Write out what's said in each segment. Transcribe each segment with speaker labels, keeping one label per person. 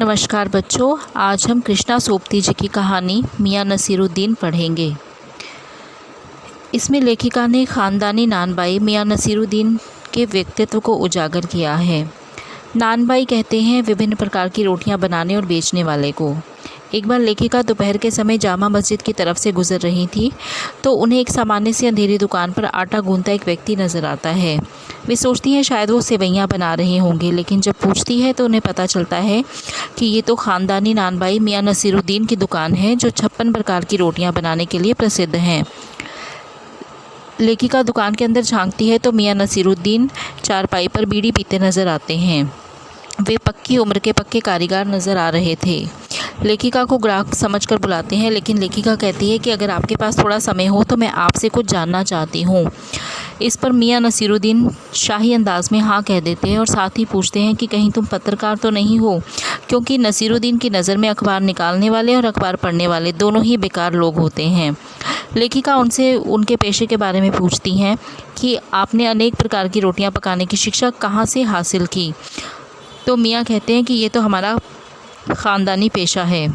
Speaker 1: नमस्कार बच्चों, आज हम कृष्णा सोबती जी की कहानी मियाँ नसीरुद्दीन पढ़ेंगे। इसमें लेखिका ने ख़ानदानी नानबाई मियाँ नसीरुद्दीन के व्यक्तित्व को उजागर किया है। नानबाई कहते हैं विभिन्न प्रकार की रोटियां बनाने और बेचने वाले को। एक बार लेखिका दोपहर के समय जामा मस्जिद की तरफ से गुजर रही थी तो उन्हें एक सामान्य सी अंधेरी दुकान पर आटा गूंथता एक व्यक्ति नज़र आता है। वे सोचती हैं शायद वो सेवइयाँ बना रहे होंगे, लेकिन जब पूछती है तो उन्हें पता चलता है कि ये तो ख़ानदानी नानबाई मियाँ नसीरुद्दीन की दुकान है जो 56 प्रकार की रोटियाँ बनाने के लिए प्रसिद्ध हैं। लेखिका दुकान के अंदर झांकती है तो मियाँ नसीरुद्दीन चारपाई पर बीड़ी पीते नज़र आते हैं। वे पक्की उम्र के पक्के कारीगर नज़र आ रहे थे। लेखिका को ग्राहक समझकर बुलाते हैं, लेकिन लेखिका कहती है कि अगर आपके पास थोड़ा समय हो तो मैं आपसे कुछ जानना चाहती हूँ। इस पर मियाँ नसीरुद्दीन शाही अंदाज में हाँ कह देते हैं और साथ ही पूछते हैं कि कहीं तुम पत्रकार तो नहीं हो, क्योंकि नसीरुद्दीन की नज़र में अखबार निकालने वाले और अखबार पढ़ने वाले दोनों ही बेकार लोग होते हैं। लेखिका उनसे उनके पेशे के बारे में पूछती हैं कि आपने अनेक प्रकार की रोटियां पकाने की शिक्षा कहाँ से हासिल की। तो मियाँ कहते हैं कि ये तो हमारा ख़ानदानी पेशा है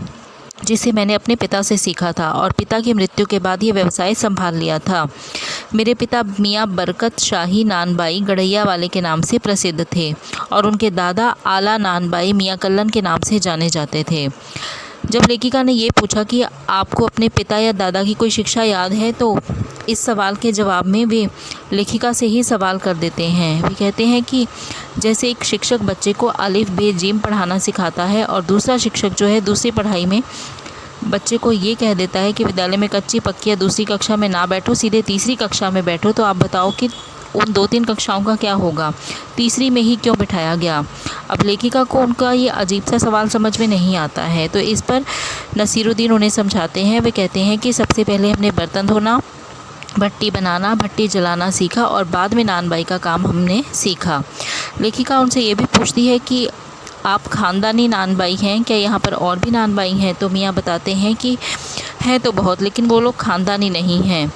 Speaker 1: जिसे मैंने अपने पिता से सीखा था और पिता की मृत्यु के बाद ये व्यवसाय संभाल लिया था। मेरे पिता मियाँ बरकत शाही नानबाई गड़ैया वाले के नाम से प्रसिद्ध थे और उनके दादा आला नानबाई मियाँ कल्लन के नाम से जाने जाते थे। जब लेखिका ने ये पूछा कि आपको अपने पिता या दादा की कोई शिक्षा याद है, तो इस सवाल के जवाब में वे लेखिका से ही सवाल कर देते हैं। वे कहते हैं कि जैसे एक शिक्षक बच्चे को अलिफ बे जीम पढ़ाना सिखाता है और दूसरा शिक्षक जो है दूसरी पढ़ाई में बच्चे को ये कह देता है कि विद्यालय में कच्ची पक्की या दूसरी कक्षा में ना बैठो, सीधे तीसरी कक्षा में बैठो, तो आप बताओ कि उन 2-3 कक्षाओं का क्या होगा, तीसरी में ही क्यों बिठाया गया। अब लेखिका को उनका ये अजीब सा सवाल समझ में नहीं आता है, तो इस पर नसीरुद्दीन उन्हें समझाते हैं। वे कहते हैं कि सबसे पहले हमने बर्तन धोना, भट्टी बनाना, भट्टी जलाना सीखा और बाद में नानबाई का काम हमने सीखा। लेखिका उनसे ये भी पूछती है कि आप ख़ानदानी नानबाई हैं, क्या यहाँ पर और भी नानबाई हैं। तो मियाँ बताते हैं कि हैं तो बहुत, लेकिन वो लोग ख़ानदानी नहीं हैं।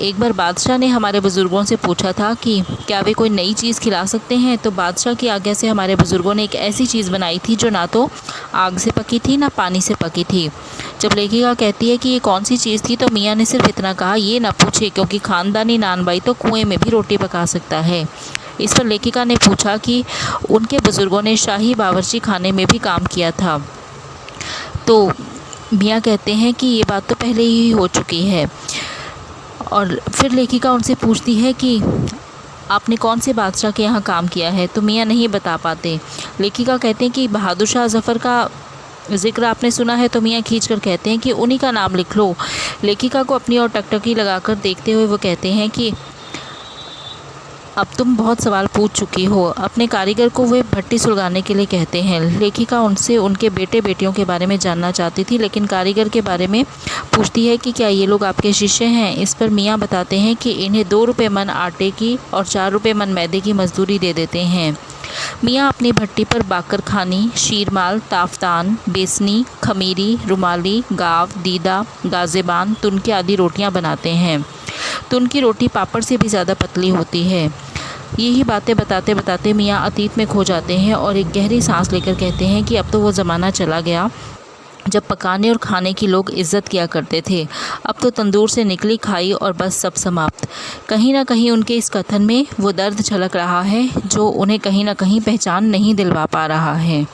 Speaker 1: एक बार बादशाह ने हमारे बुज़ुर्गों से पूछा था कि क्या वे कोई नई चीज़ खिला सकते हैं, तो बादशाह की आज्ञा से हमारे बुज़ुर्गों ने एक ऐसी चीज़ बनाई थी जो ना तो आग से पकी थी ना पानी से पकी थी। जब लेखिका कहती है कि ये कौन सी चीज़ थी, तो मियाँ ने सिर्फ इतना कहा, ये ना पूछे, क्योंकि ख़ानदानी नानबाई तो कुएँ में भी रोटी पका सकता है। इस पर लेखिका ने पूछा कि उनके बुज़ुर्गों ने शाही बावर्ची खाने में भी काम किया था। तो मियाँ कहते हैं कि ये बात तो पहले ही हो चुकी है। और फिर लेखिका उनसे पूछती है कि आपने कौन से बादशाह के यहाँ काम किया है, तो मियाँ नहीं बता पाते। लेखिका कहते हैं कि बहादुर शाह ज़फ़र का ज़िक्र आपने सुना है, तो मियाँ खींचकर कहते हैं कि उन्हीं का नाम लिख लो। लेखिका को अपनी ओर टकटकी लगाकर देखते हुए वो कहते हैं कि अब तुम बहुत सवाल पूछ चुकी हो। अपने कारीगर को वे भट्टी सुलगाने के लिए कहते हैं। लेखिका उनसे उनके बेटे बेटियों के बारे में जानना चाहती थी, लेकिन कारीगर के बारे में पूछती है कि क्या ये लोग आपके शिष्य हैं। इस पर मियाँ बताते हैं कि इन्हें 2 रुपये मन आटे की और 4 रुपये मन मैदे की मजदूरी दे देते हैं। मियाँ अपनी भट्टी पर बाकरखानी, शीरमाल, ताफ्तान, बेसनी, खमीरी, रुमाली, गाव, दीदा, गाज़ेबान, तुनके आदि रोटियाँ बनाते हैं। तो उनकी रोटी पापड़ से भी ज़्यादा पतली होती है। यही बातें बताते बताते मियाँ अतीत में खो जाते हैं और एक गहरी सांस लेकर कहते हैं कि अब तो वो ज़माना चला गया जब पकाने और खाने की लोग इज़्ज़त किया करते थे। अब तो तंदूर से निकली खाई और बस सब समाप्त। कहीं ना कहीं उनके इस कथन में वो दर्द झलक रहा है जो उन्हें कहीं ना कहीं पहचान नहीं दिलवा पा रहा है।